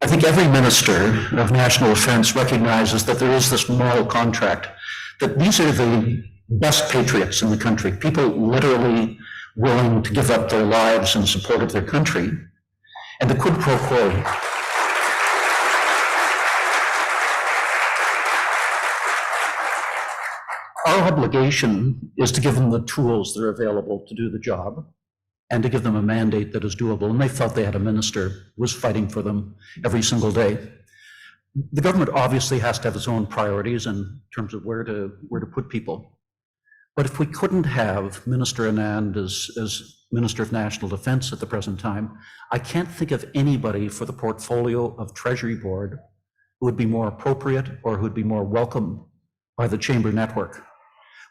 think every minister of national defense recognizes that there is this moral contract, that these are the best patriots in the country, people literally willing to give up their lives in support of their country. And the quid pro quo. Our obligation is to give them the tools that are available to do the job and to give them a mandate that is doable. And they felt they had a minister who was fighting for them every single day. The government obviously has to have its own priorities in terms of where to put people. But if we couldn't have Minister Anand as Minister of National Defense at the present time, I can't think of anybody for the portfolio of Treasury Board who would be more appropriate or who would be more welcome by the Chamber network.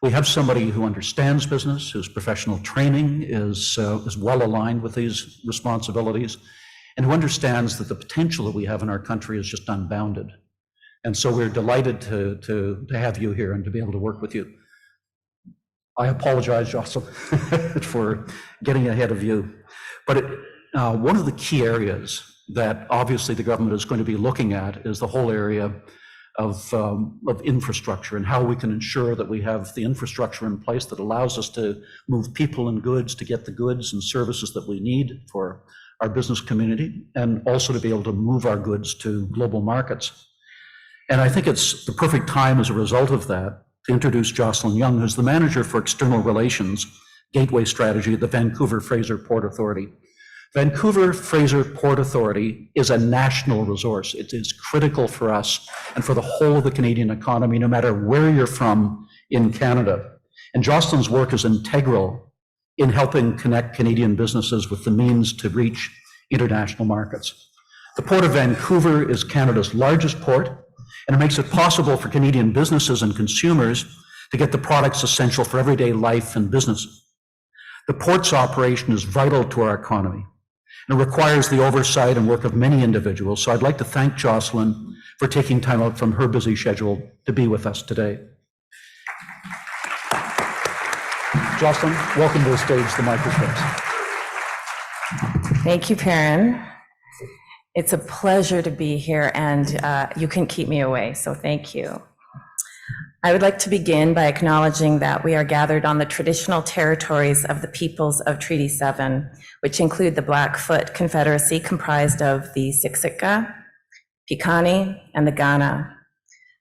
We have somebody who understands business, whose professional training is well aligned with these responsibilities, and who understands that the potential that we have in our country is just unbounded. And so we're delighted to have you here and to be able to work with you. I apologize, Jocelyn, for getting ahead of you. But one of the key areas that obviously the government is going to be looking at is the whole area of infrastructure and how we can ensure that we have the infrastructure in place that allows us to move people and goods, to get the goods and services that we need for our business community, and also to be able to move our goods to global markets. And I think it's the perfect time as a result of that to introduce Jocelyn Young, who's the Manager for External Relations, Gateway Strategy at the Vancouver-Fraser Port Authority. Vancouver-Fraser Port Authority is a national resource. It is critical for us and for the whole of the Canadian economy, no matter where you're from in Canada. And Jocelyn's work is integral in helping connect Canadian businesses with the means to reach international markets. The Port of Vancouver is Canada's largest port, and it makes it possible for Canadian businesses and consumers to get the products essential for everyday life and business. The port's operation is vital to our economy, and it requires the oversight and work of many individuals. So I'd like to thank Jocelyn for taking time out from her busy schedule to be with us today. Jocelyn, welcome to the stage. The mic is yours. Thank you, Perrin. It's a pleasure to be here, and you couldn't keep me away, so thank you. I would like to begin by acknowledging that we are gathered on the traditional territories of the peoples of Treaty 7, which include the Blackfoot Confederacy, comprised of the Siksika, Piikani, and the Kainai,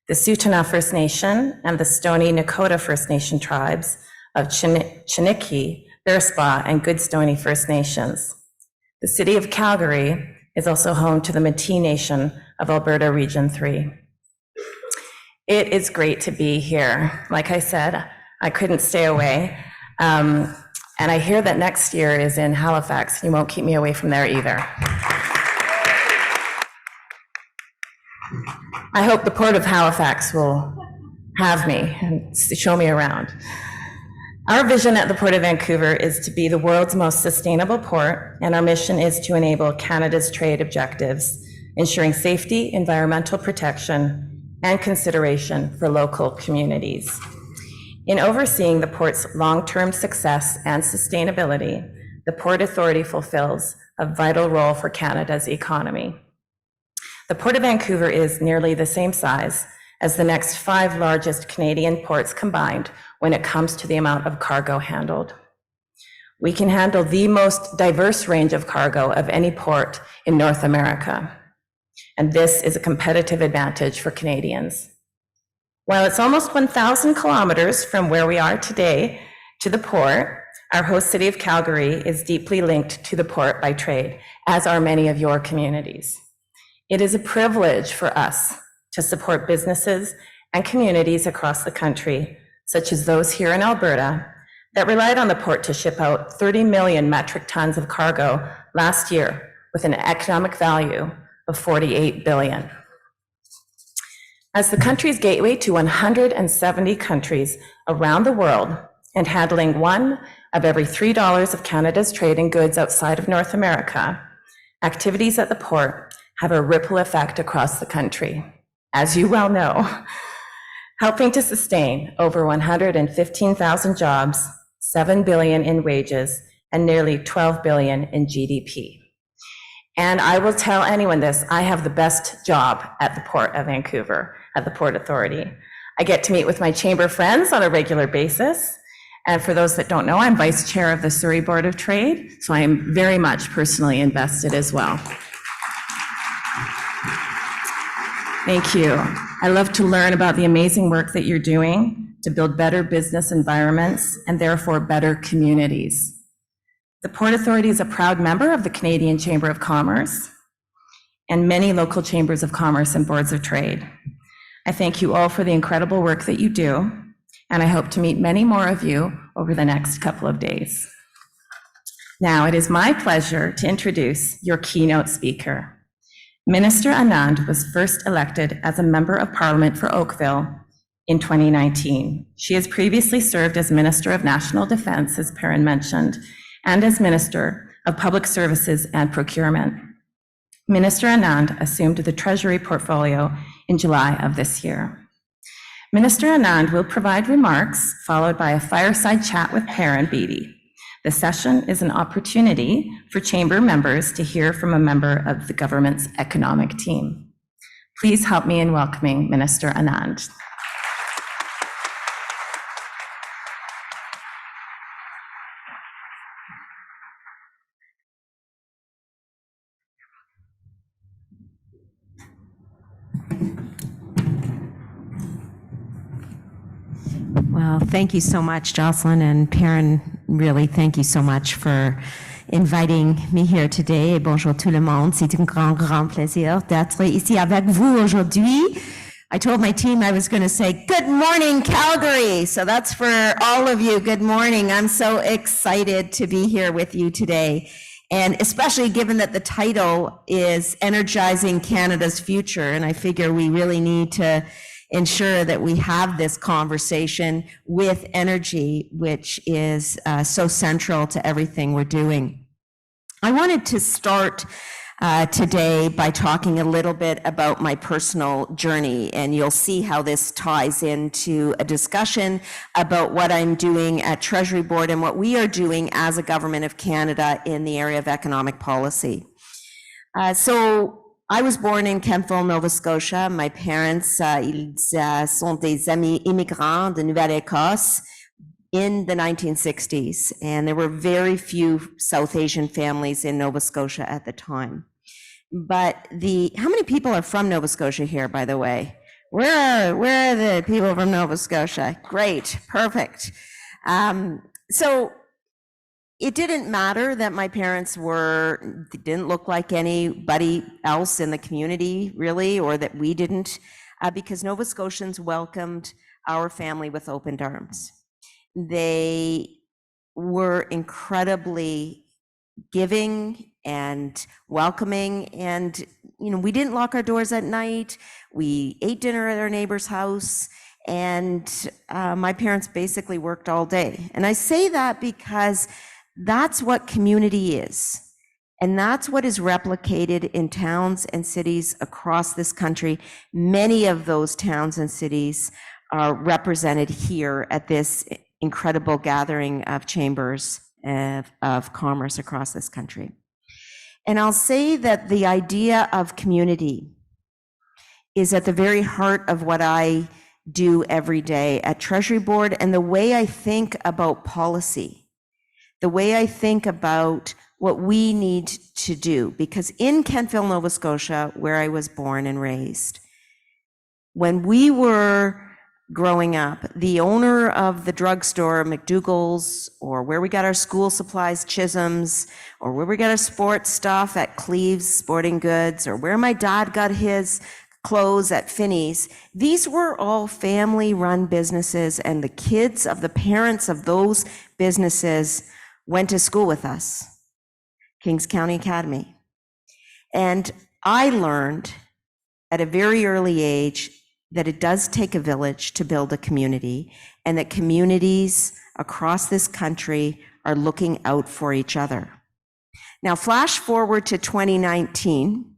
the Tsuut'ina First Nation, and the Stoney Nakoda First Nation tribes of Chiniki, Bearspaw, and Goodstoney First Nations. The city of Calgary is also home to the Métis Nation of Alberta Region 3. It is great to be here. Like I said, I couldn't stay away. And I hear that next year is in Halifax. You won't keep me away from there either. I hope the Port of Halifax will have me and show me around. Our vision at the Port of Vancouver is to be the world's most sustainable port, and our mission is to enable Canada's trade objectives, ensuring safety, environmental protection, and consideration for local communities. In overseeing the port's long-term success and sustainability, the Port Authority fulfills a vital role for Canada's economy. The Port of Vancouver is nearly the same size as the next 5 largest Canadian ports combined when it comes to the amount of cargo handled. We can handle the most diverse range of cargo of any port in North America, and this is a competitive advantage for Canadians. While it's almost 1,000 kilometers from where we are today to the port, our host city of Calgary is deeply linked to the port by trade, as are many of your communities. It is a privilege for us to support businesses and communities across the country, such as those here in Alberta, that relied on the port to ship out 30 million metric tons of cargo last year with an economic value of $48 billion. As the country's gateway to 170 countries around the world and handling 1 of every $3 of Canada's trade in goods outside of North America, activities at the port have a ripple effect across the country, as you well know, helping to sustain over 115,000 jobs, $7 billion in wages, and nearly $12 billion in GDP. And I will tell anyone this, I have the best job at the Port of Vancouver, at the Port Authority. I get to meet with my chamber friends on a regular basis. And for those that don't know, I'm vice chair of the Surrey Board of Trade, so I am very much personally invested as well. Thank you. I love to learn about the amazing work that you're doing to build better business environments and therefore better communities. The Port Authority is a proud member of the Canadian Chamber of Commerce and many local chambers of commerce and boards of trade. I thank you all for the incredible work that you do, and I hope to meet many more of you over the next couple of days. Now, it is my pleasure to introduce your keynote speaker. Minister Anand was first elected as a Member of Parliament for Oakville in 2019. She has previously served as Minister of National Defence, as Perrin mentioned, and as Minister of Public Services and Procurement. Minister Anand assumed the Treasury portfolio in July of this year. Minister Anand will provide remarks, followed by a fireside chat with Perrin Beatty. The session is an opportunity for chamber members to hear from a member of the government's economic team. Please help me in welcoming Minister Anand. Well, thank you so much, Jocelyn, and Perrin, really thank you so much for inviting me here today. Bonjour tout le monde. C'est un grand plaisir d'être ici avec vous aujourd'hui. I told my team I was going to say, good morning, Calgary. So that's for all of you. Good morning. I'm so excited to be here with you today. And especially given that the title is Energizing Canada's Future. And I figure we really need to ensure that we have this conversation with energy, which is so central to everything we're doing. I wanted to start today by talking a little bit about my personal journey, and you'll see how this ties into a discussion about what I'm doing at Treasury Board and what we are doing as a Government of Canada in the area of economic policy. So I was born in Kemptville, Nova Scotia. My parents, ils sont des amis immigrants de Nouvelle-Écosse in the 1960s, and there were very few South Asian families in Nova Scotia at the time. But how many people are from Nova Scotia here, by the way? Where are the people from Nova Scotia? Great, perfect. So it didn't matter that my parents didn't look like anybody else in the community, really, or that we didn't, because Nova Scotians welcomed our family with open arms. They were incredibly giving and welcoming, and we didn't lock our doors at night. We ate dinner at our neighbor's house, and my parents basically worked all day. And I say that because that's what community is. And that's what is replicated in towns and cities across this country. Many of those towns and cities are represented here at this incredible gathering of chambers of commerce across this country. And I'll say that the idea of community is at the very heart of what I do every day at Treasury Board, and the way I think about policy, the way I think about what we need to do. Because in Kemptville, Nova Scotia, where I was born and raised, when we were growing up, the owner of the drugstore, McDougall's, or where we got our school supplies, Chisholm's, or where we got our sports stuff at Cleve's Sporting Goods, or where my dad got his clothes at Finney's, these were all family-run businesses, and the kids of the parents of those businesses went to school with us, Kings County Academy. And I learned at a very early age that it does take a village to build a community, and that communities across this country are looking out for each other. Now, flash forward to 2019,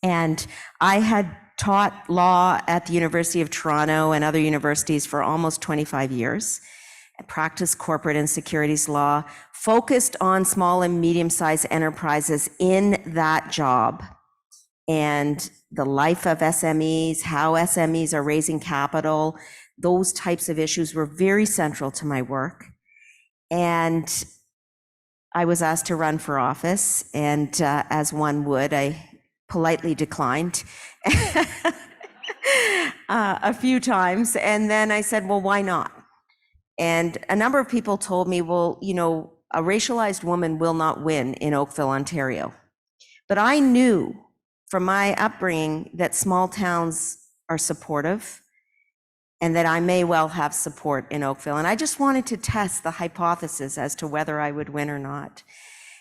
and I had taught law at the University of Toronto and other universities for almost 25 years. practiced corporate and securities law, focused on small and medium-sized enterprises in that job and the life of SMEs, how SMEs are raising capital. Those types of issues were very central to my work. And I was asked to run for office, and as one would, I politely declined a few times. And then I said, well, why not? And a number of people told me, well, you know, a racialized woman will not win in Oakville, Ontario. But I knew from my upbringing that small towns are supportive and that I may well have support in Oakville. And I just wanted to test the hypothesis as to whether I would win or not.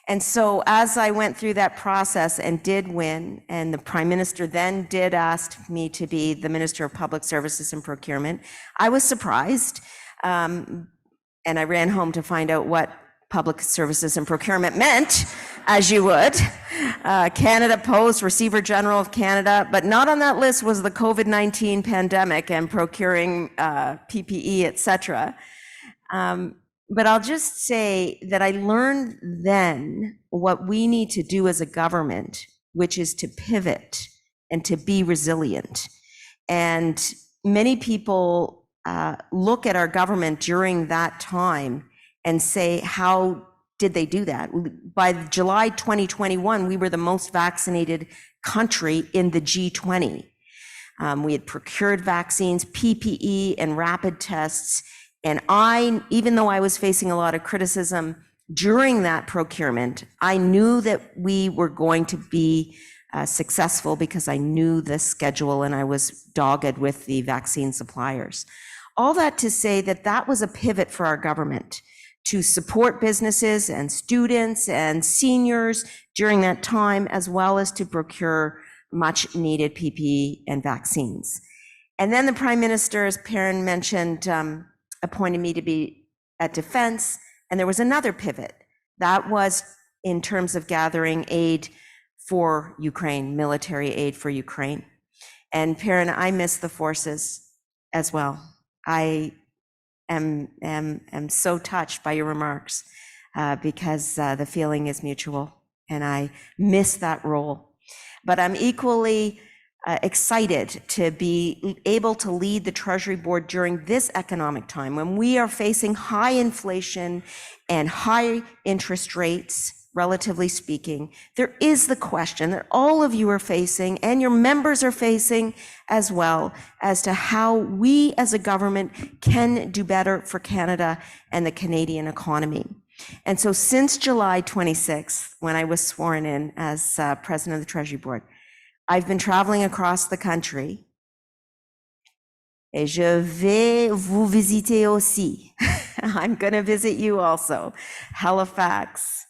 And so as I went through that process and did win, and the Prime Minister then did ask me to be the Minister of Public Services and Procurement, I was surprised. And I ran home to find out what public services and procurement meant, as you would. Canada Post, Receiver General of Canada, but not on that list was the COVID-19 pandemic and procuring PPE, et cetera. But I'll just say that I learned then what we need to do as a government, which is to pivot and to be resilient. And many people look at our government during that time and say, how did they do that? By July 2021, we were the most vaccinated country in the G20. We had procured vaccines, PPE, and rapid tests. And even though I was facing a lot of criticism during that procurement, I knew that we were going to be successful because I knew the schedule and I was dogged with the vaccine suppliers. All that to say that that was a pivot for our government to support businesses and students and seniors during that time, as well as to procure much needed PPE and vaccines. And then the Prime Minister, as Perrin mentioned, appointed me to be at Defense, and there was another pivot. That was in terms of gathering aid for Ukraine, military aid for Ukraine. And Perrin, I miss the forces as well. I am so touched by your remarks because the feeling is mutual, and I miss that role. But I'm equally excited to be able to lead the Treasury Board during this economic time when we are facing high inflation and high interest rates, relatively speaking. There is the question that all of you are facing and your members are facing as well, as to how we as a government can do better for Canada and the Canadian economy. And so since July 26th, when I was sworn in as President of the Treasury Board, I've been traveling across the country. Et je vais vous visiter aussi. I'm going to visit you also. Halifax,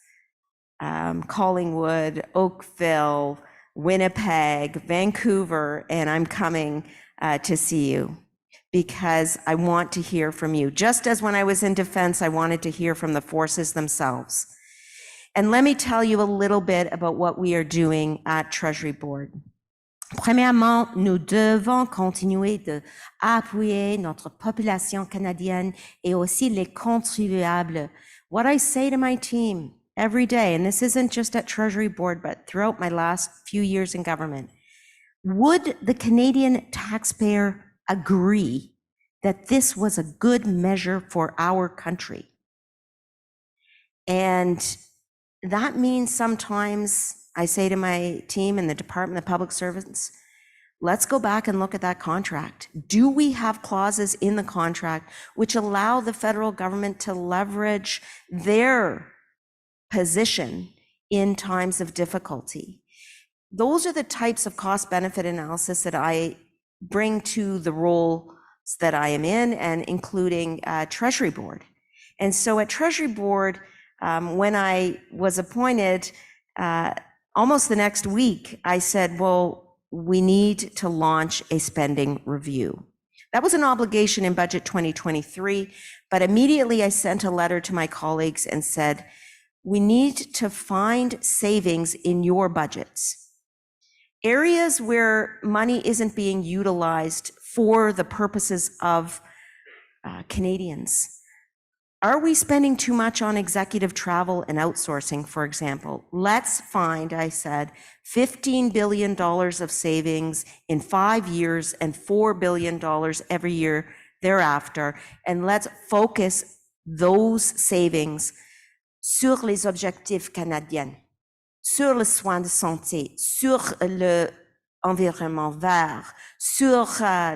Collingwood, Oakville, Winnipeg, Vancouver, and I'm coming to see you because I want to hear from you. Just as when I was in Defense, I wanted to hear from the forces themselves. And let me tell you a little bit about what we are doing at Treasury Board. Premièrement, nous devons continuer d'appuyer notre population canadienne et aussi les contribuables. What I say to my team every day, and this isn't just at Treasury Board, but throughout my last few years in government, would the Canadian taxpayer agree that this was a good measure for our country? And that means sometimes I say to my team in the Department of Public Servants, let's go back and look at that contract. Do we have clauses in the contract which allow the federal government to leverage their position in times of difficulty? Those are the types of cost-benefit analysis that I bring to the roles that I am in, and including Treasury Board. And so at Treasury Board, when I was appointed, almost the next week, I said, well, we need to launch a spending review. That was an obligation in Budget 2023, but immediately I sent a letter to my colleagues and said, we need to find savings in your budgets. Areas where money isn't being utilized for the purposes of Canadians. Are we spending too much on executive travel and outsourcing, for example? Let's find, I said, $15 billion of savings in 5 years and $4 billion every year thereafter. And let's focus those savings sur les objectifs canadiens, sur le soin de santé, sur l'environnement vert, sur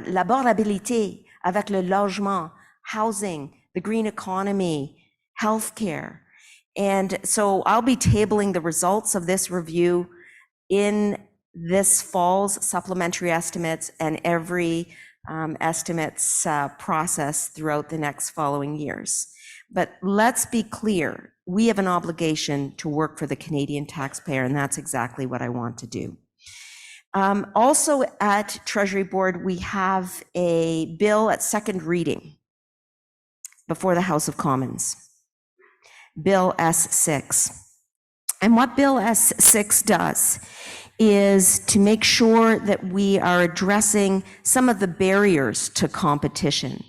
l'abordabilité avec le logement, housing, the green economy, healthcare. And so I'll be tabling the results of this review in this fall's supplementary estimates and every estimates process throughout the next following years. But let's be clear, we have an obligation to work for the Canadian taxpayer, and that's exactly what I want to do. Also at Treasury Board, we have a bill at second reading before the House of Commons, Bill S6. And what Bill S6 does is to make sure that we are addressing some of the barriers to competition.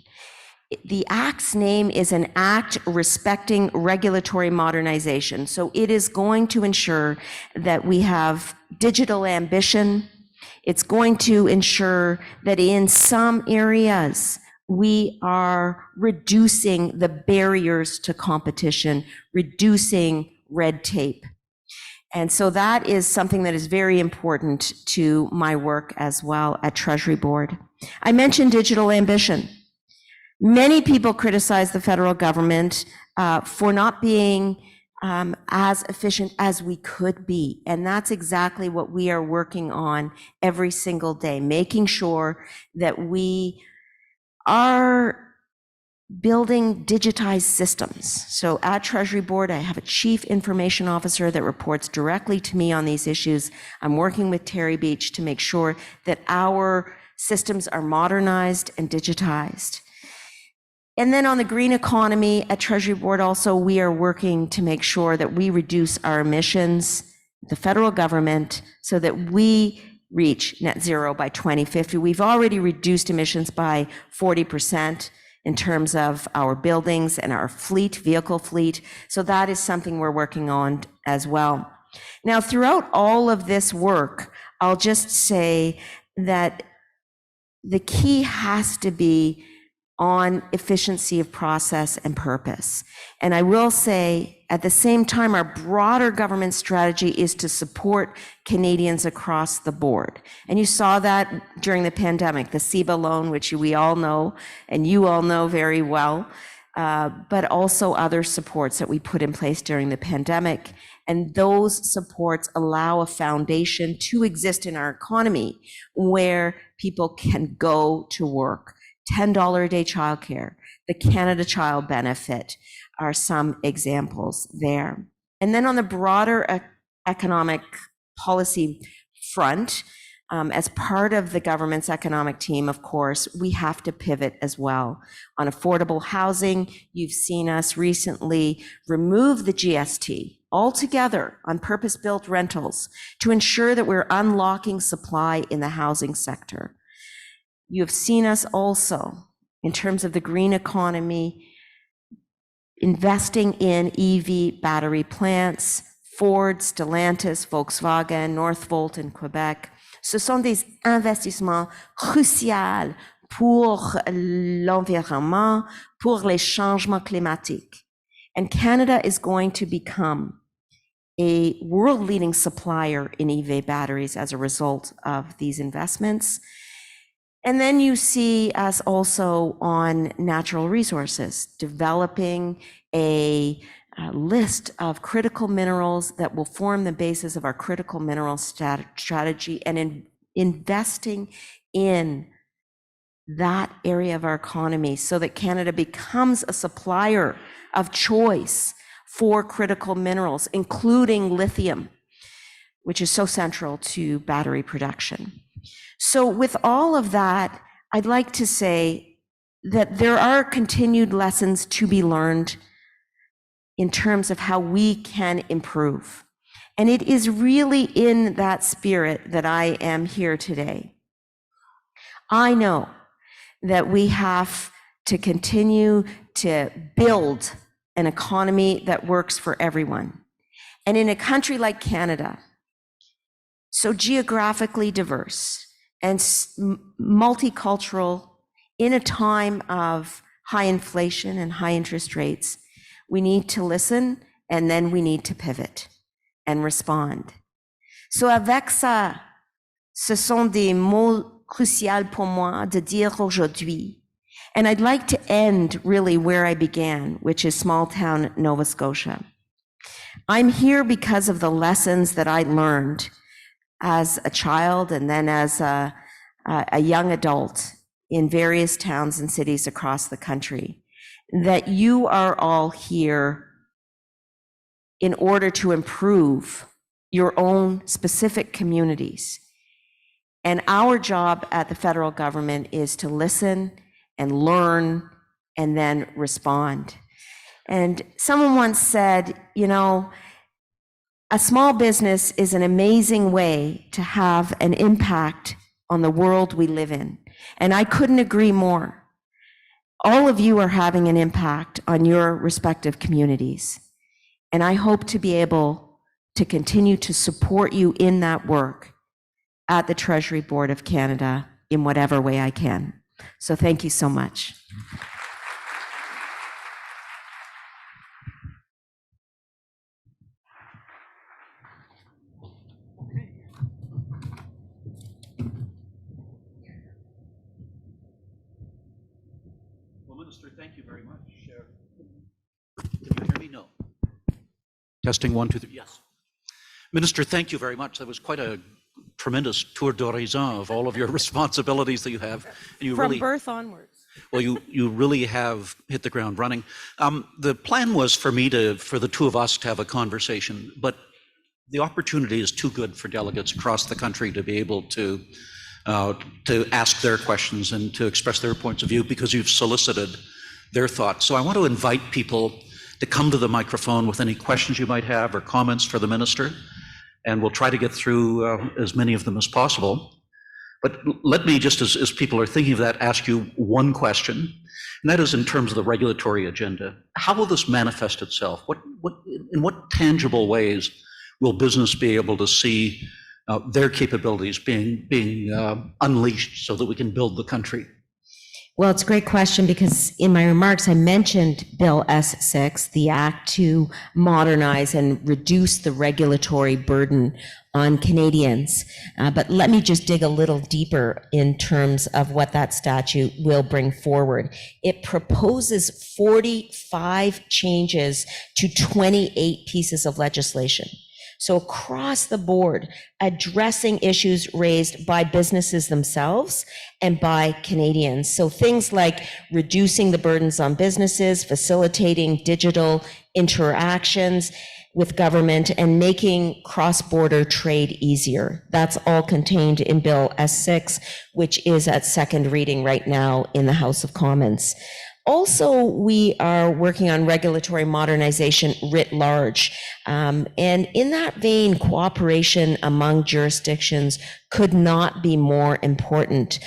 The Act's name is an Act respecting regulatory modernization. So it is going to ensure that we have digital ambition. It's going to ensure that in some areas, we are reducing the barriers to competition, reducing red tape. And so that is something that is very important to my work as well at Treasury Board. I mentioned digital ambition. Many people criticize the federal government for not being as efficient as we could be. And that's exactly what we are working on every single day, making sure that we are building digitized systems. So at Treasury Board, I have a chief information officer that reports directly to me on these issues. I'm working with Terry Beach to make sure that our systems are modernized and digitized. And then on the green economy at Treasury Board also, we are working to make sure that we reduce our emissions, the federal government, so that we reach net zero by 2050. We've already reduced emissions by 40% in terms of our buildings and our fleet, vehicle fleet. So that is something we're working on as well. Now, throughout all of this work, I'll just say that the key has to be on efficiency of process and purpose. And I will say, at the same time, our broader government strategy is to support Canadians across the board. And you saw that during the pandemic, the CEBA loan, which we all know, and you all know very well, but also other supports that we put in place during the pandemic. And those supports allow a foundation to exist in our economy where people can go to work. $10 a day childcare, the Canada Child Benefit are some examples there. And then on the broader economic policy front, as part of the government's economic team, of course, we have to pivot as well. On affordable housing, you've seen us recently remove the GST altogether on purpose-built rentals to ensure that we're unlocking supply in the housing sector. You have seen us also, in terms of the green economy, investing in EV battery plants, Ford, Stellantis, Volkswagen, Northvolt in Quebec. Ce sont des investissements cruciaux pour l'environnement, pour les changements climatiques. And Canada is going to become a world-leading supplier in EV batteries as a result of these investments. And then you see us also on natural resources, developing a list of critical minerals that will form the basis of our critical mineral strategy, and investing in that area of our economy so that Canada becomes a supplier of choice for critical minerals, including lithium, which is so central to battery production. So with all of that, I'd like to say that there are continued lessons to be learned in terms of how we can improve. And it is really in that spirit that I am here today. I know that we have to continue to build an economy that works for everyone. And in a country like Canada, so geographically diverse and multicultural, in a time of high inflation and high interest rates, we need to listen and then we need to pivot and respond. So avec ça, ce sont des mots cruciaux pour moi de dire aujourd'hui. And I'd like to end really where I began, which is small town Nova Scotia. I'm here because of the lessons that I learned as a child and then as a young adult in various towns and cities across the country, that you are all here in order to improve your own specific communities. And our job at the federal government is to listen and learn and then respond. And someone once said, you know, a small business is an amazing way to have an impact on the world we live in. And I couldn't agree more. All of you are having an impact on your respective communities. And I hope to be able to continue to support you in that work at the Treasury Board of Canada in whatever way I can. So thank you so much. Well, Minister, thank you very much. Can you hear me? No. Testing 1, 2, 3. Yes. Minister, thank you very much. That was quite a tremendous tour d'horizon of all of your responsibilities that you have. And you From birth onwards. Well, you really have hit the ground running. The plan was for the two of us to have a conversation, but the opportunity is too good for delegates across the country to be able to ask their questions and to express their points of view because you've solicited their thoughts. So I want to invite people to come to the microphone with any questions you might have or comments for the minister, and we'll try to get through as many of them as possible. But let me, just as people are thinking of that, ask you one question, and that is in terms of the regulatory agenda. How will this manifest itself? In what tangible ways will business be able to see their capabilities being unleashed so that we can build the country? Well, it's a great question because in my remarks, I mentioned Bill S6, the act to modernize and reduce the regulatory burden on Canadians. But let me just dig a little deeper in terms of what that statute will bring forward. It proposes 45 changes to 28 pieces of legislation. So across the board, addressing issues raised by businesses themselves and by Canadians. So things like reducing the burdens on businesses, facilitating digital interactions with government, and making cross-border trade easier. That's all contained in Bill S6, which is at second reading right now in the House of Commons. Also, we are working on regulatory modernization writ large. And in that vein, cooperation among jurisdictions could not be more important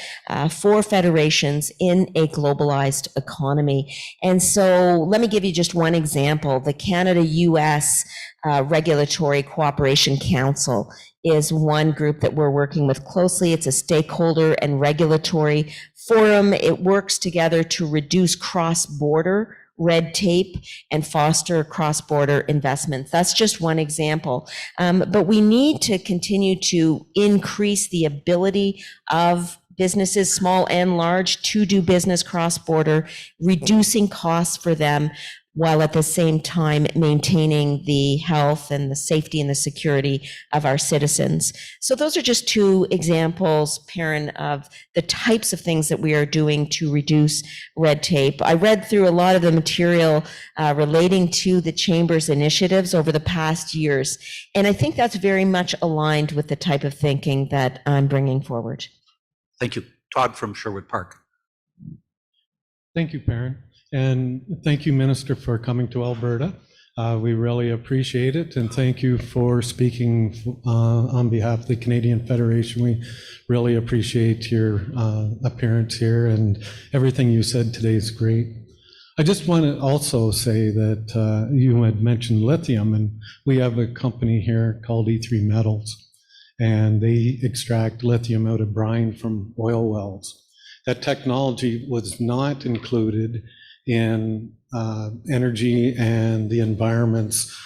for federations in a globalized economy. And so let me give you just one example. The Canada-US Regulatory Cooperation Council is one group that we're working with closely. It's a stakeholder and regulatory forum. It works together to reduce cross-border red tape and foster cross-border investments. That's just one example. But we need to continue to increase the ability of businesses, small and large, to do business cross-border, reducing costs for them, while at the same time maintaining the health and the safety and the security of our citizens. So those are just two examples, Perrin, of the types of things that we are doing to reduce red tape. I read through a lot of the material relating to the Chamber's initiatives over the past years, and I think that's very much aligned with the type of thinking that I'm bringing forward. Thank you. Todd from Sherwood Park. Thank you, Perrin. And thank you, Minister, for coming to Alberta. We really appreciate it, and thank you for speaking on behalf of the Canadian Federation. We really appreciate your appearance here, and everything you said today is great. I just want to also say that you had mentioned lithium, and we have a company here called E3 Metals, and they extract lithium out of brine from oil wells. That technology was not included in energy and the environment's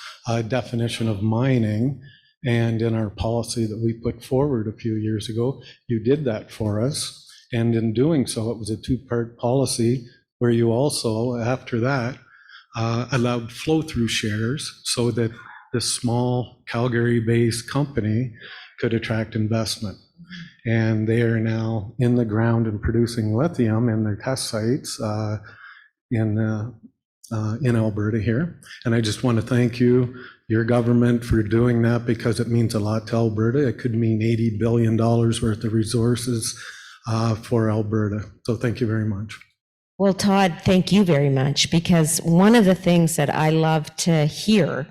definition of mining, and in our policy that we put forward a few years ago. You did that for us, and in doing so, it was a two-part policy where you also, after that, allowed flow-through shares so that this small Calgary-based company could attract investment. And they are now in the ground and producing lithium in their test sites in Alberta here. And I just want to thank you, your government, for doing that, because it means a lot to Alberta. It could mean $80 billion worth of resources for Alberta. So thank you very much. Well, Todd, thank you very much, because one of the things that I love to hear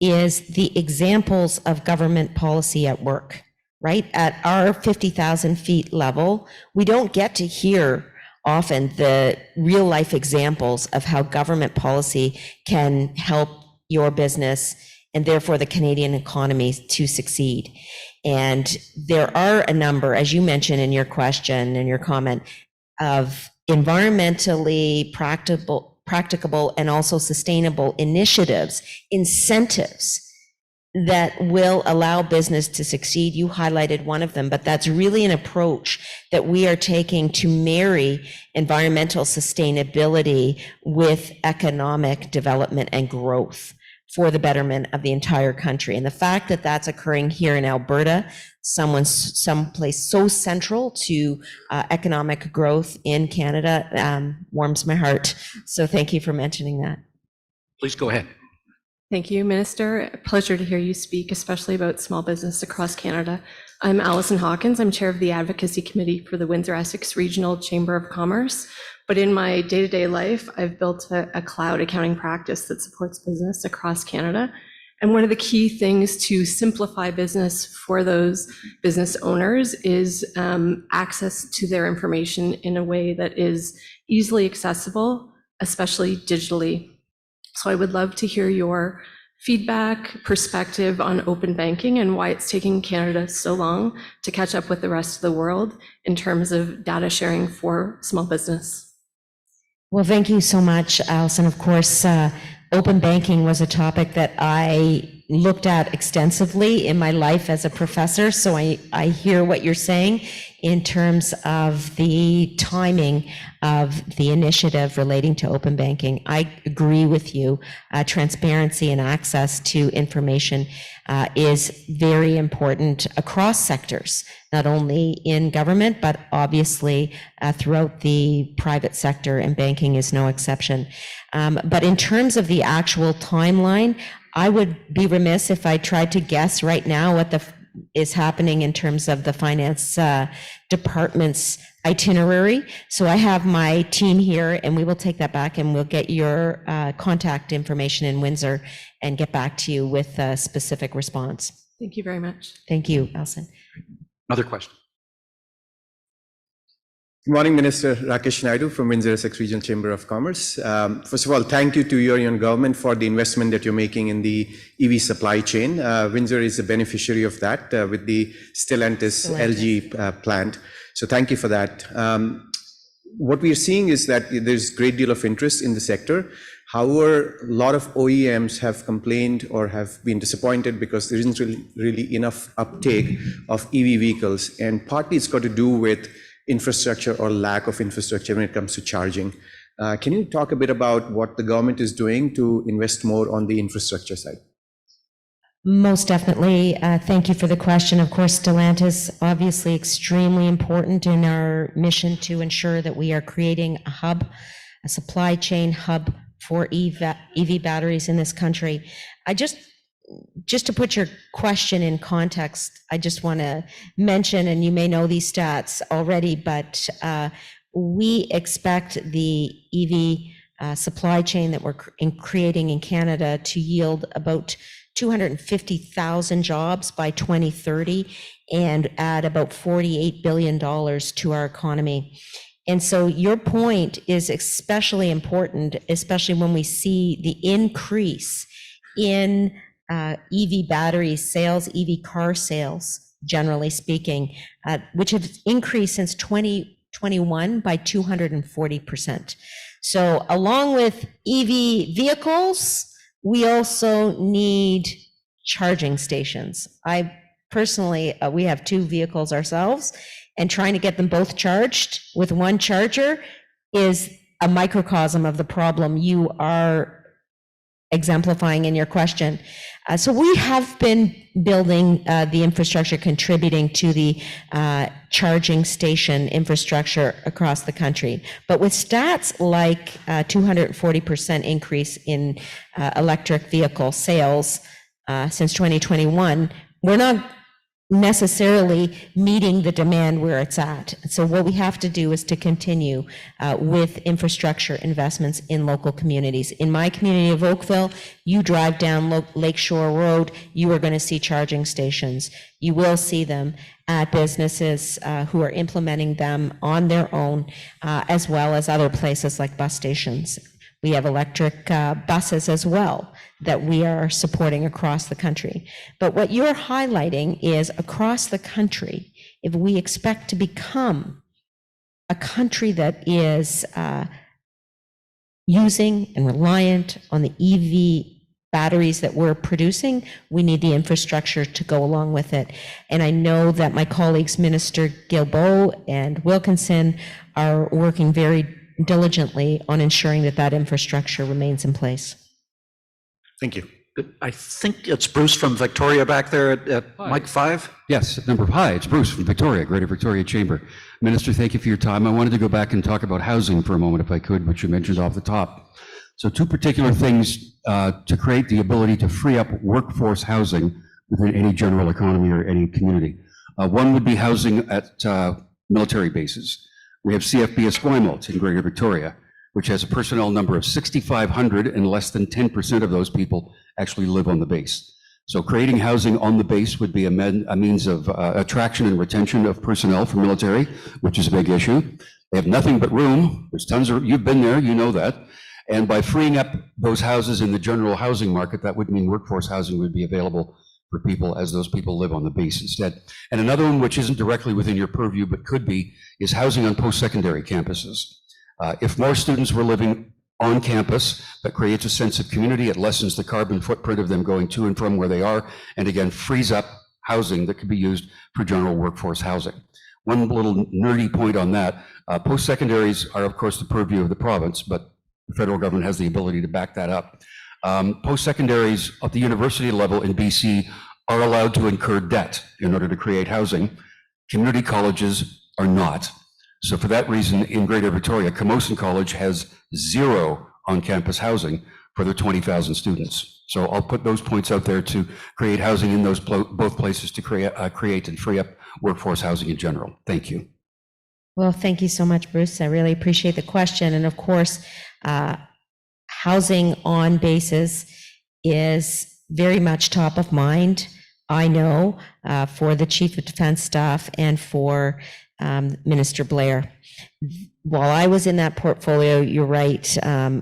is the examples of government policy at work, right? At our 50,000 feet level, we don't get to hear often the real life examples of how government policy can help your business and therefore the Canadian economy to succeed. And there are a number, as you mentioned in your question and your comment, of environmentally practicable and also sustainable initiatives, incentives that will allow business to succeed. You highlighted one of them, but that's really an approach that we are taking to marry environmental sustainability with economic development and growth for the betterment of the entire country. And the fact that that's occurring here in Alberta, someplace so central to economic growth in Canada, warms my heart. So thank you for mentioning that. Please go ahead. Thank you, Minister. A pleasure to hear you speak, especially about small business across Canada. I'm Alison Hawkins. I'm chair of the Advocacy Committee for the Windsor-Essex Regional Chamber of Commerce. But in my day-to-day life, I've built a cloud accounting practice that supports business across Canada. And one of the key things to simplify business for those business owners is access to their information in a way that is easily accessible, especially digitally. So I would love to hear your feedback, perspective on open banking and why it's taking Canada so long to catch up with the rest of the world in terms of data sharing for small business. Well, thank you so much, Alison. Of course, open banking was a topic that I looked at extensively in my life as a professor. So I hear what you're saying in terms of the timing of the initiative relating to open banking. I agree with you. Transparency and access to information is very important across sectors, not only in government, but obviously throughout the private sector, and banking is no exception. But in terms of the actual timeline, I would be remiss if I tried to guess right now what is happening in terms of the finance department's itinerary. So I have my team here, and we will take that back, and we'll get your contact information in Windsor and get back to you with a specific response. Thank you very much. Thank you, Alison. Another question. Good morning, Minister Rakesh Naidu from Windsor-Essex Regional Chamber of Commerce. First of all, thank you to your own government for the investment that you're making in the EV supply chain. Windsor is a beneficiary of that with the Stellantis LG plant. So thank you for that. What we are seeing is that there's a great deal of interest in the sector. However, a lot of OEMs have complained or have been disappointed because there isn't really enough uptake of EV vehicles. And partly it's got to do with infrastructure or lack of infrastructure when it comes to charging. Can you talk a bit about what the government is doing to invest more on the infrastructure side? Most definitely. Thank you for the question. Of course, Stellantis, obviously extremely important in our mission to ensure that we are creating a hub, a supply chain hub for EV batteries in this country. Just to put your question in context, I just want to mention, and you may know these stats already, but we expect the EV supply chain that we're creating in Canada to yield about 250,000 jobs by 2030 and add about $48 billion to our economy. And so your point is especially important, especially when we see the increase in EV battery sales, EV car sales, generally speaking, which have increased since 2021 by 240%. So along with EV vehicles, we also need charging stations. I personally, we have 2 vehicles ourselves, and trying to get them both charged with one charger is a microcosm of the problem you are exemplifying in your question. So we have been building the infrastructure, contributing to the charging station infrastructure across the country. But with stats like 240% increase in electric vehicle sales since 2021, we're not necessarily meeting the demand where it's at. So what we have to do is to continue with infrastructure investments in local communities. In my community of Oakville, you drive down Lakeshore Road, you are going to see charging stations. You will see them at businesses who are implementing them on their own, as well as other places like bus stations. We have electric buses as well that we are supporting across the country. But what you're highlighting is across the country, if we expect to become a country that is using and reliant on the EV batteries that we're producing, we need the infrastructure to go along with it. And I know that my colleagues, Minister Guilbeault and Wilkinson, are working very diligently on ensuring that that infrastructure remains in place. Thank you. I think it's Bruce from Victoria back there at mic 5. Yes, hi, it's Bruce from Victoria, Greater Victoria Chamber. Minister, thank you for your time. I wanted to go back and talk about housing for a moment, if I could, which you mentioned off the top. So 2 particular things to create the ability to free up workforce housing within any general economy or any community. One would be housing at military bases. We have CFB Esquimalt in Greater Victoria, which has a personnel number of 6,500, and less than 10% of those people actually live on the base. So creating housing on the base would be a means of attraction and retention of personnel for military, which is a big issue. They have nothing but room. There's tons of, you've been there, you know that. And by freeing up those houses in the general housing market, that would mean workforce housing would be available for people as those people live on the base instead. And another one, which isn't directly within your purview, but could be, is housing on post-secondary campuses. If more students were living on campus, that creates a sense of community. It lessens the carbon footprint of them going to and from where they are, and again, frees up housing that could be used for general workforce housing. One little nerdy point on that, post-secondaries are of course the purview of the province, but the federal government has the ability to back that up. Post-secondaries at the university level in BC are allowed to incur debt in order to create housing. Community colleges are not. So for that reason, in Greater Victoria, Camosun College has 0 on-campus housing for their 20,000 students. So I'll put those points out there to create housing in those both places to create and free up workforce housing in general. Thank you. Well, thank you so much, Bruce. I really appreciate the question. And of course, housing on bases is very much top of mind, I know, for the Chief of Defense Staff and for Minister Blair. While I was in that portfolio, you're right,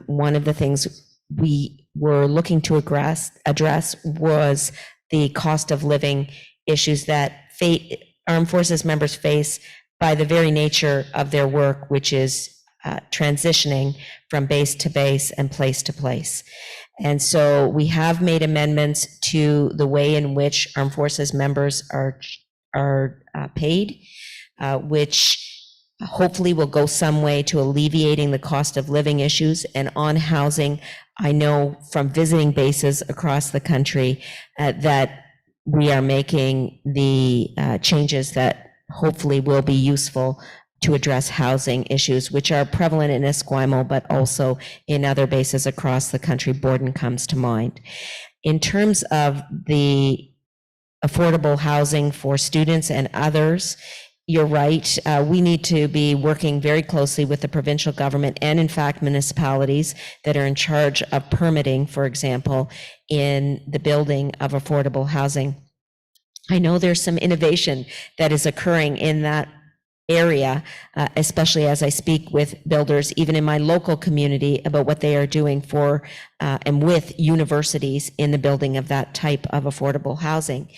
one of the things we were looking to address was the cost of living issues that armed forces members face by the very nature of their work, which is transitioning from base to base and place to place. And so we have made amendments to the way in which armed forces members are paid, which hopefully will go some way to alleviating the cost of living issues. And on housing, I know from visiting bases across the country that we are making the changes that hopefully will be useful to address housing issues, which are prevalent in Esquimalt, but also in other bases across the country. Borden comes to mind. In terms of the affordable housing for students and others, you're right. We need to be working very closely with the provincial government and, in fact, municipalities that are in charge of permitting, for example, in the building of affordable housing. I know there's some innovation that is occurring in that area, especially as I speak with builders, even in my local community, about what they are doing for and with universities in the building of that type of affordable housing.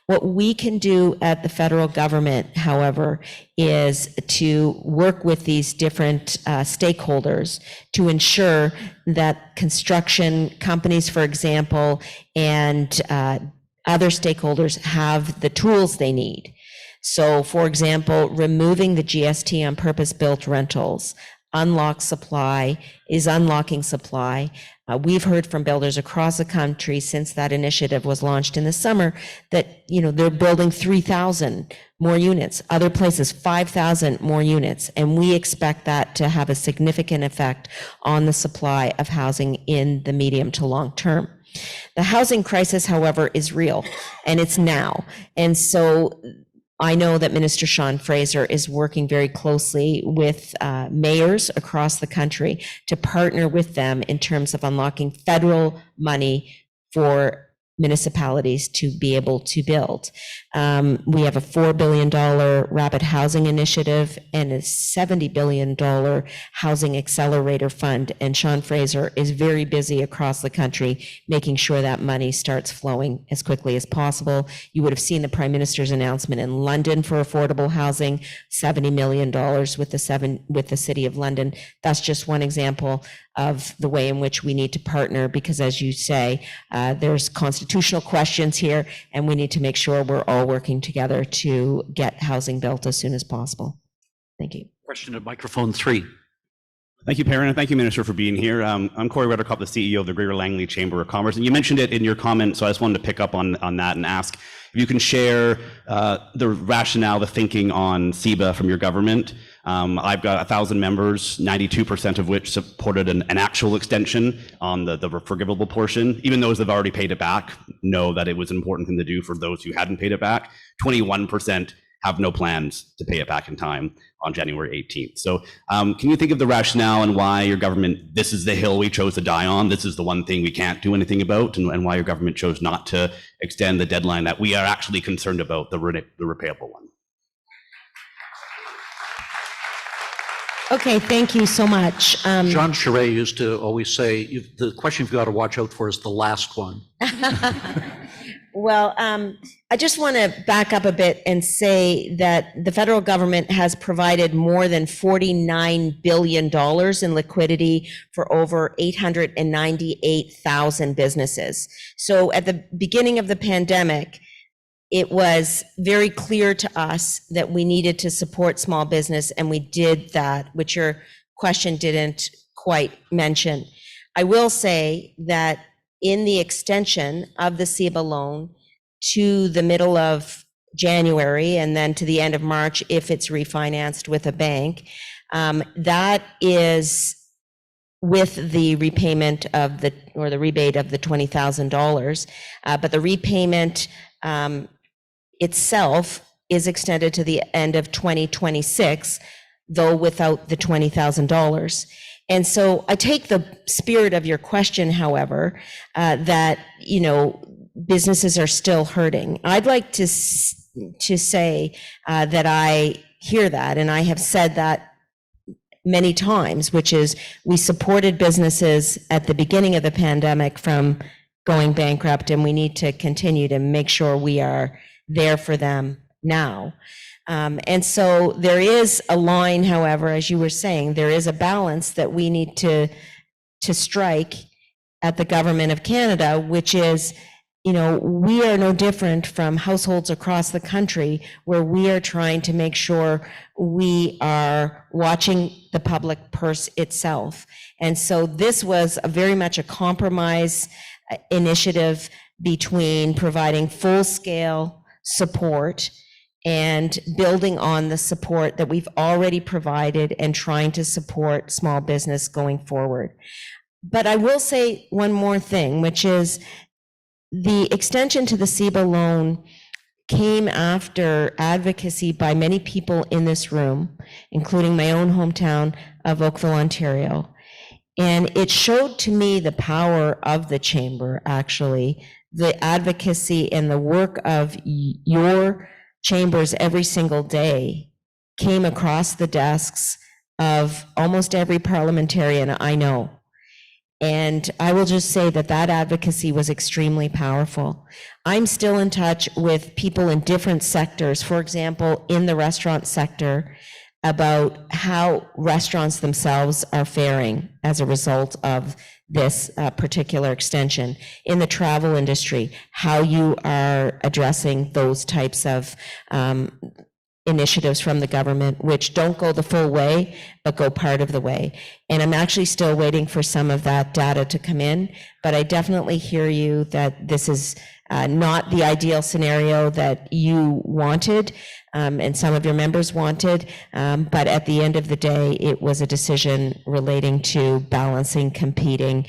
What we can do at the federal government, however, is to work with these different stakeholders to ensure that construction companies, for example, and other stakeholders have the tools they need. So, for example, removing the GST on purpose-built rentals unlocking supply. We've heard from builders across the country since that initiative was launched in the summer that, they're building 3,000 more units, other places 5,000 more units, and we expect that to have a significant effect on the supply of housing in the medium to long term. The housing crisis, however, is real, and it's now. And so I know that Minister Sean Fraser is working very closely with mayors across the country to partner with them in terms of unlocking federal money for municipalities to be able to build. We have a $4 billion rapid housing initiative and a $70 billion housing accelerator fund. And Sean Fraser is very busy across the country making sure that money starts flowing as quickly as possible. You would have seen the Prime Minister's announcement in London for affordable housing, $70 million with the City of London. That's just one example of the way in which we need to partner, because as you say, there's constitutional questions here, and we need to make sure we're all working together to get housing built as soon as possible. Thank you. Question at microphone 3. Thank you, Perrin, and thank you, Minister, for being here. I'm Corey Ruttercup, the CEO of the Greater Langley Chamber of Commerce, and you mentioned it in your comment, so I just wanted to pick up on that and ask if you can share the rationale, the thinking on CEBA from your government. I've got 1,000 members, 92% of which supported an actual extension on the forgivable portion. Even those that have already paid it back know that it was an important thing to do for those who hadn't paid it back. 21% have no plans to pay it back in time on January 18th. So can you think of the rationale and why your government, this is the hill we chose to die on, this is the one thing we can't do anything about, and why your government chose not to extend the deadline that we are actually concerned about, the repayable one? Okay, thank you so much. John Charest used to always say, the question you've got to watch out for is the last one. Well, I just want to back up a bit and say that the federal government has provided more than $49 billion in liquidity for over 898,000 businesses. So at the beginning of the pandemic, it was very clear to us that we needed to support small business, and we did that, which your question didn't quite mention. I will say that in the extension of the CEBA loan to the middle of January and then to the end of March, if it's refinanced with a bank, that is with the repayment of the rebate of the $20,000, but the repayment itself is extended to the end of 2026, though without the $20,000. And so I take the spirit of your question, however, that, businesses are still hurting. I'd like to say that I hear that, and I have said that many times, which is we supported businesses at the beginning of the pandemic from going bankrupt, and we need to continue to make sure we are there for them now. And so there is a line, however, as you were saying, there is a balance that we need to strike at the Government of Canada, which is, we are no different from households across the country where we are trying to make sure we are watching the public purse itself. And so this was very much a compromise initiative between providing full-scale support and building on the support that we've already provided and trying to support small business going forward. But I will say one more thing, which is the extension to the CEBA loan came after advocacy by many people in this room, including my own hometown of Oakville, Ontario. And it showed to me the power of the chamber, actually, the advocacy and the work of your chambers every single day came across the desks of almost every parliamentarian I know. And I will just say that that advocacy was extremely powerful. I'm still in touch with people in different sectors, for example, in the restaurant sector, about how restaurants themselves are faring as a result of this particular extension. In the travel industry, how you are addressing those types of initiatives from the government, which don't go the full way, but go part of the way. And I'm actually still waiting for some of that data to come in, but I definitely hear you that this is not the ideal scenario that you wanted, and some of your members wanted, but at the end of the day, it was a decision relating to balancing competing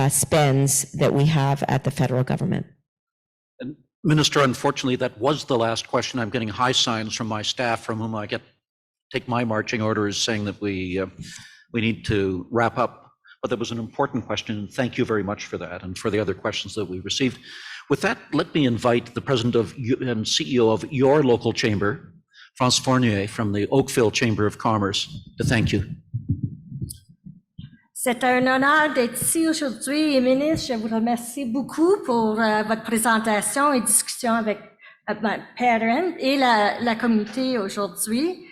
spends that we have at the federal government. Minister, unfortunately, that was the last question. I'm getting high signs from my staff, from whom I take my marching orders, saying that we need to wrap up. But that was an important question, and thank you very much for that and for the other questions that we received. With that, let me invite the president and CEO of your local chamber, France Fournier, from the Oakville Chamber of Commerce, to thank you. C'est un honneur d'être ici aujourd'hui, ministre. Je vous remercie beaucoup pour votre présentation et discussion avec Perrin et la communauté aujourd'hui.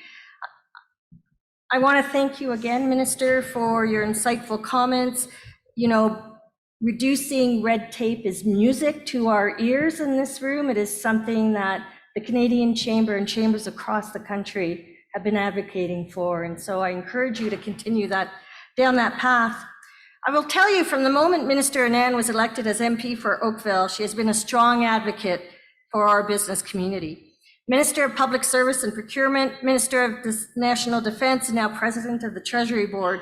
I want to thank you again, Minister, for your insightful comments. You know, reducing red tape is music to our ears in this room. It is something that the Canadian Chamber and chambers across the country have been advocating for. And so I encourage you to continue down that path. I will tell you, from the moment Minister Anand was elected as MP for Oakville, she has been a strong advocate for our business community. Minister of Public Service and Procurement, Minister of National Defense, and now President of the Treasury Board,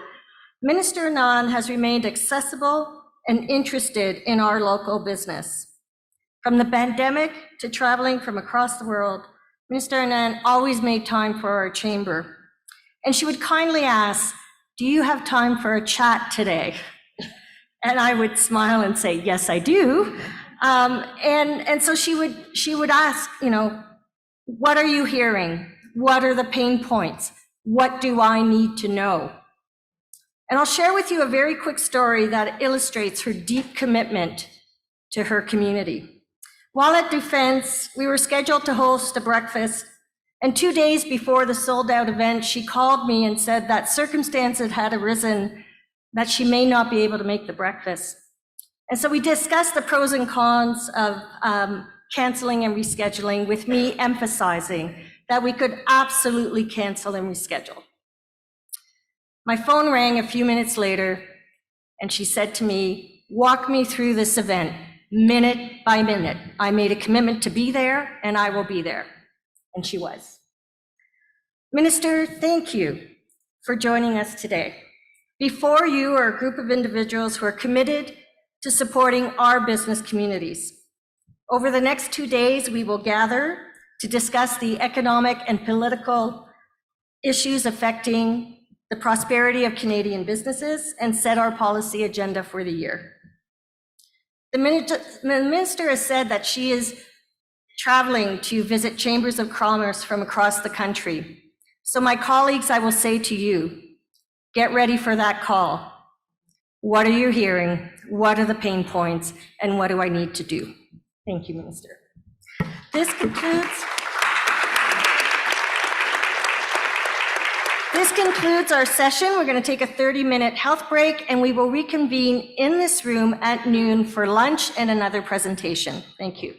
Minister Anand has remained accessible and interested in our local business. From the pandemic to traveling from across the world, Minister Anand always made time for our chamber. And she would kindly ask, "Do you have time for a chat today?" And I would smile and say, "Yes, I do." And so she would ask, you know, what are you hearing? What are the pain points? What do I need to know? And I'll share with you a very quick story that illustrates her deep commitment to her community. While at Defense, we were scheduled to host a breakfast, and 2 days before the sold-out event, she called me and said that circumstances had arisen that she may not be able to make the breakfast. And so we discussed the pros and cons of canceling and rescheduling, with me emphasizing that we could absolutely cancel and reschedule. My phone rang a few minutes later, and she said to me, "Walk me through this event, minute by minute. I made a commitment to be there, and I will be there." And she was. Minister, thank you for joining us today. Before you are a group of individuals who are committed to supporting our business communities. Over the next 2 days, we will gather to discuss the economic and political issues affecting the prosperity of Canadian businesses and set our policy agenda for the year. The minister has said that she is traveling to visit chambers of commerce from across the country. So my colleagues, I will say to you, get ready for that call. What are you hearing? What are the pain points? And what do I need to do? Thank you, Minister. This concludes our session. We're going to take a 30-minute health break, and we will reconvene in this room at noon for lunch and another presentation. Thank you.